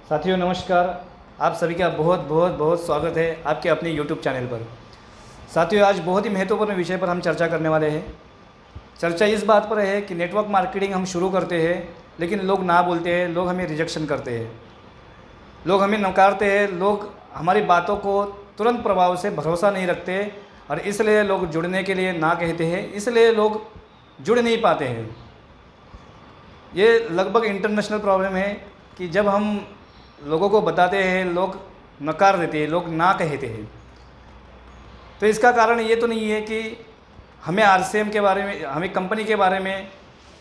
साथियों नमस्कार। आप सभी का बहुत बहुत बहुत स्वागत है आपके अपने YouTube चैनल पर। साथियों आज बहुत ही महत्वपूर्ण विषय पर हम चर्चा करने वाले हैं। चर्चा इस बात पर है कि नेटवर्क मार्केटिंग हम शुरू करते हैं लेकिन लोग ना बोलते हैं, लोग हमें रिजेक्शन करते हैं, लोग हमें नकारते हैं, लोग हमारी बातों को तुरंत प्रभाव से भरोसा नहीं रखते और इसलिए लोग जुड़ने के लिए ना कहते हैं, इसलिए लोग जुड़ नहीं पाते हैं। ये लगभग इंटरनेशनल प्रॉब्लम है कि जब हम लोगों को बताते हैं लोग नकार देते हैं, लोग ना कहते हैं। तो इसका कारण ये तो नहीं है कि हमें आरसीएम के बारे में, हमें कंपनी के बारे में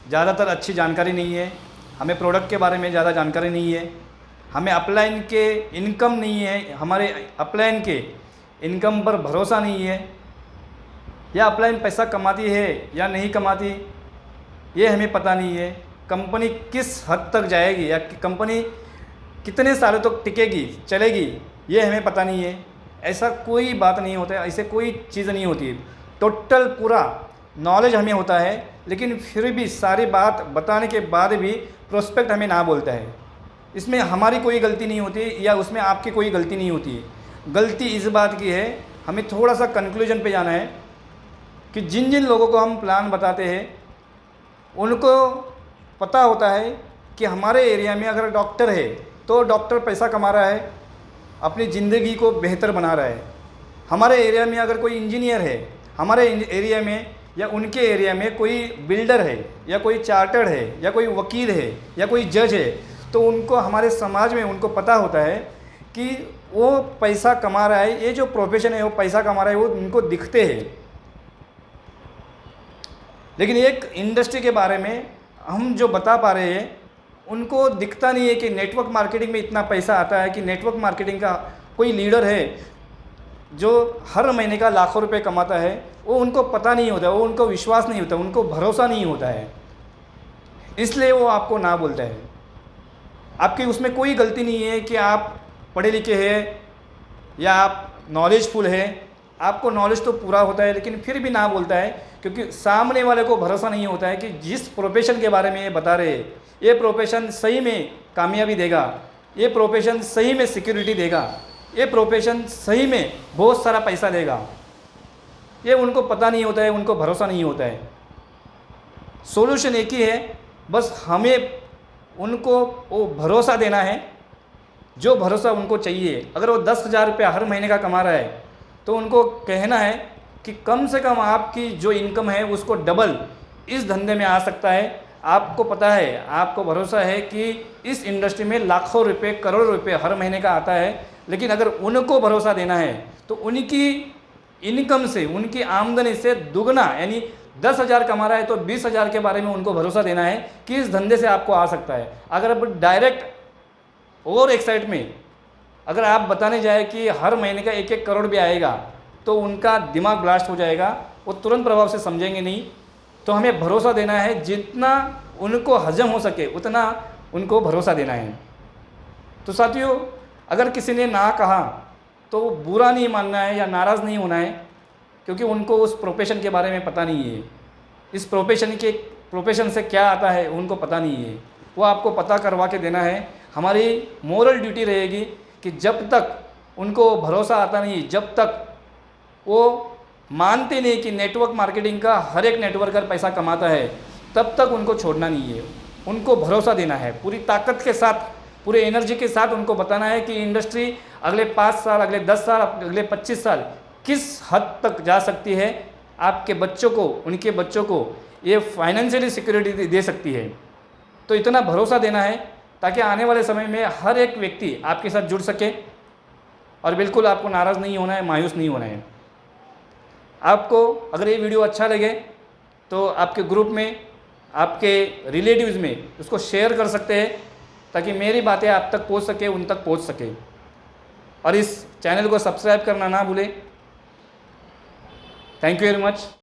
ज़्यादातर अच्छी जानकारी नहीं है, हमें प्रोडक्ट के बारे में ज़्यादा जानकारी नहीं है, हमें अपलाइन के इनकम नहीं है, हमारे अपलाइन के इनकम पर भरोसा नहीं है, या अपलाइन पैसा कमाती है या नहीं कमाती ये हमें पता नहीं है। कंपनी किस हद तक जाएगी या कंपनी कितने सालों तक टिकेगी, चलेगी, ये हमें पता नहीं है। ऐसा कोई बात नहीं होता है, ऐसे कोई चीज़ नहीं होती है। टोटल पूरा नॉलेज हमें होता है लेकिन फिर भी सारी बात बताने के बाद भी प्रोस्पेक्ट हमें ना बोलता है। इसमें हमारी कोई गलती नहीं होती या उसमें आपकी कोई गलती नहीं होती है। गलती इस बात की है, हमें थोड़ा सा कंक्लूजन पे जाना है कि जिन जिन लोगों को हम प्लान बताते हैं उनको पता होता है कि हमारे एरिया में अगर डॉक्टर है तो डॉक्टर पैसा कमा रहा है, अपनी ज़िंदगी को बेहतर बना रहा है। हमारे एरिया में अगर कोई इंजीनियर है, हमारे एरिया में या उनके एरिया में कोई बिल्डर है या कोई चार्टर्ड है या कोई वकील है या कोई जज है, तो उनको हमारे समाज में उनको पता होता है कि वो पैसा कमा रहा है, ये जो प्रोफेशन है वो पैसा कमा रहा है, वो उनको दिखते हैं। लेकिन एक इंडस्ट्री के बारे में हम जो बता पा रहे हैं उनको दिखता नहीं है कि नेटवर्क मार्केटिंग में इतना पैसा आता है, कि नेटवर्क मार्केटिंग का कोई लीडर है जो हर महीने का लाखों रुपए कमाता है, वो उनको पता नहीं होता, वो उनको विश्वास नहीं होता, उनको भरोसा नहीं होता है, इसलिए वो आपको ना बोलता है। आपकी उसमें कोई गलती नहीं है कि आप पढ़े लिखे हैं या आप नॉलेजफुल हैं, आपको नॉलेज तो पूरा होता है लेकिन फिर भी ना बोलता है क्योंकि सामने वाले को भरोसा नहीं होता है कि जिस प्रोफेशन के बारे में ये बता रहे हैं ये प्रोफेशन सही में कामयाबी देगा, ये प्रोफेशन सही में सिक्योरिटी देगा, ये प्रोफेशन सही में बहुत सारा पैसा देगा, ये उनको पता नहीं होता है, उनको भरोसा नहीं होता है। सॉल्यूशन एक ही है, बस हमें उनको वो भरोसा देना है जो भरोसा उनको चाहिए। अगर वो 10,000 रुपये हर महीने का कमा रहा है तो उनको कहना है कि कम से कम आपकी जो इनकम है उसको डबल इस धंधे में आ सकता है। आपको पता है, आपको भरोसा है कि इस इंडस्ट्री में लाखों रुपए, करोड़ों रुपए हर महीने का आता है, लेकिन अगर उनको भरोसा देना है तो उनकी इनकम से, उनकी आमदनी से दुगना, यानी 10,000 कमा रहा है तो 20,000 के बारे में उनको भरोसा देना है कि इस धंधे से आपको आ सकता है। अगर अब डायरेक्ट और एक साइड में अगर आप बताने जाए कि हर महीने का 1-1 करोड़ भी आएगा तो उनका दिमाग ब्लास्ट हो जाएगा, वो तुरंत प्रभाव से समझेंगे नहीं। तो हमें भरोसा देना है, जितना उनको हजम हो सके उतना उनको भरोसा देना है। तो साथियों अगर किसी ने ना कहा तो बुरा नहीं मानना है या नाराज़ नहीं होना है, क्योंकि उनको उस प्रोफेशन के बारे में पता नहीं है, इस प्रोफेशन से क्या आता है उनको पता नहीं है, वो आपको पता करवा के देना है। हमारी मोरल ड्यूटी रहेगी कि जब तक उनको भरोसा आता नहीं, जब तक वो मानते नहीं कि नेटवर्क मार्केटिंग का हर एक नेटवर्कर पैसा कमाता है, तब तक उनको छोड़ना नहीं है, उनको भरोसा देना है। पूरी ताकत के साथ, पूरे एनर्जी के साथ उनको बताना है कि इंडस्ट्री अगले 5 साल, अगले 10 साल, अगले 25 साल किस हद तक जा सकती है, आपके बच्चों को, उनके बच्चों को ये फाइनेंशियली सिक्योरिटी दे सकती है। तो इतना भरोसा देना है ताकि आने वाले समय में हर एक व्यक्ति आपके साथ जुड़ सके। और बिल्कुल आपको नाराज़ नहीं होना है, मायूस नहीं होना है। आपको अगर ये वीडियो अच्छा लगे तो आपके ग्रुप में, आपके रिलेटिव्स में उसको शेयर कर सकते हैं ताकि मेरी बातें आप तक पहुंच सके, उन तक पहुंच सके। और इस चैनल को सब्सक्राइब करना ना भूलें। Thank you very much.